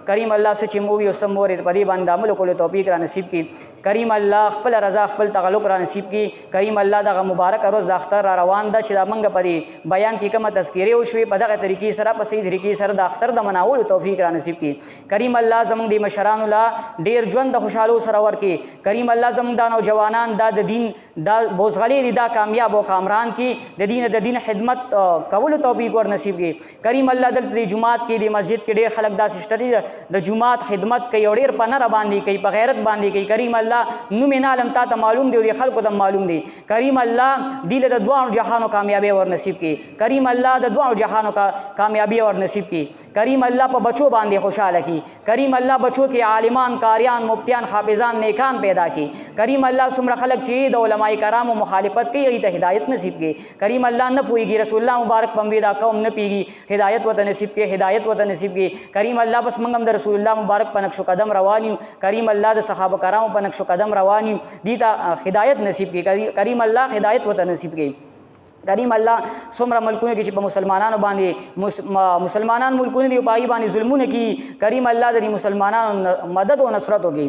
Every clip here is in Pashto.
کریم الله سچ مووي او سموري په دې باندې عمل کولو توفیق را نصیب کړي کریم الله خپل رضا خپل تعلق را نصیب کړي کریم الله دغه مبارک روز د اختر را روان ده چې دا منګه په بیان کې کومه تذکیره وشوي په دغه طریقې سره په صحیح طریقې سره د اختر د مناولو توفیق را نصیب کړي کریم الله زموږ د مشرانو لا ډیر ژوند د خوشحالو سره ورکړي کریم الله زموږ د نوجوانان د دین د بوزغلي دا کامیاب او کامران کې د دین خدمت کولو توفیق ور نصیب کړي کریم الله دلته د جمعات کې د مسجد کې ډیر خلک داسې شته د جمعات خدمت کوي او ډیر په نره باندې کوي په غیرت باندې کوي کریم الله نوم نه علم تا ته معلوم دی او د خلکو ته معلوم دی کریم الله دیله د دوه جهانو کامیابی ور نصیب کړي کریم الله د دوه جهانو کامیابی ور نصیب کړي کریم الله په بچو باندې خوشاله کړي کریم الله بچو کې عالمان قاریان مفتیان حافظان نیکان پیدا کړي کریم الله څومره خلک چې د علماء کرامو مخالفت کوي هغه ته هدایت نصیب کړي کریم الله نه پويږي رسول الله مبارک پم دا قوم نه پیږي هدایت وته نصیب کړي هدایت وته نصیب کړي کریم الله بس منګم د رسول الله مبارک په نقش قدم روانیو کریم الله د صحابه کرامو په نقش قدم روانیو دي ته هدایت نصیب کړي کریم الله هدایت وته نصیب کړي کریم الله څومره ملکونه کې چې په مسلمانانو باندې مسلمانان ملکونه دی پای باندې ظلمونه کوي کریم الله د مسلمانانو مدد او نصرت وکړي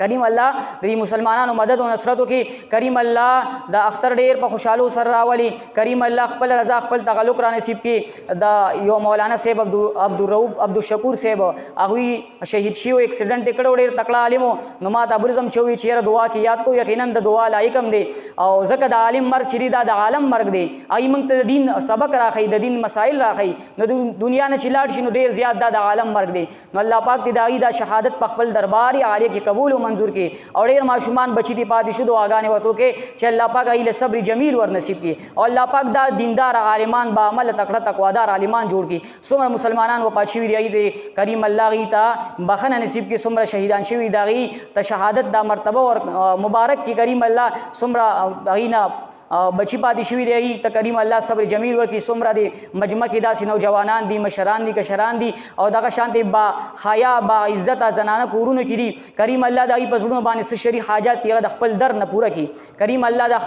کریم الله د مسلمانانو مدد او نصرت وکړي کریم الله د اختر ډیر په خوشحالو سره راولي کریم الله خپل رضا خپل تعلق را نصیب کړي د یو مولانا صاحب عبدالرؤوف عبدالشکور صاحب هغه شهید شي او اکسیډنټ کړو ډیر تکړه عالم نو ما ته ابرزم چوي چې دعا کې یاد کو یقینا د دعا لایقم دی او زکه د عالم مرګ چری د عالم مرګ دی ای موږ ته د دین سبق راخی د دین مسائل راخی نو دنیا نه چې لاړ شي نو ډیر زیات د عالم مرګ دی نو الله پاک دې د ایدا شهادت په خپل دربار عالی کې قبول منظور کې او ډیر ماشومان بچی دی پاتې شو دعاګانې وته کې چې الله پاک ایله صبر جمیل ور نصیب کړي او الله پاک دا دیندار عالمان با عمل تکړه تقوادار عالمان جوړ کړي څومره مسلمانان و پاتې وی دی کریم الله غی ته بخنه نصیب کړي څومره شهیدان شوی دا غی ته شهادت دا مرتبه اور مبارک کی کریم الله څومره غینا بچی پاتې شوی دی ته کریم الله صبر جمیل ورکی څومره دی مجمع کې داسې نوجوانان دي مشران دي کشران دي او دغه شانتي با حیا با عزت زنانه کورونه کړي کریم الله دای په زړونو باندې شری حاجات یې د خپل در نه پوره کړي کریم الله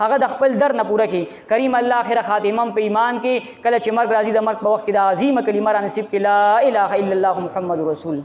هغه د خپل در نه پوره کړي کریم الله اخر خاتمه په ایمان کې کله چې مرګ راځي د مرګ په وخت کې د عظیمه کلمه را نصیب کړي لا اله الا الله محمد رسول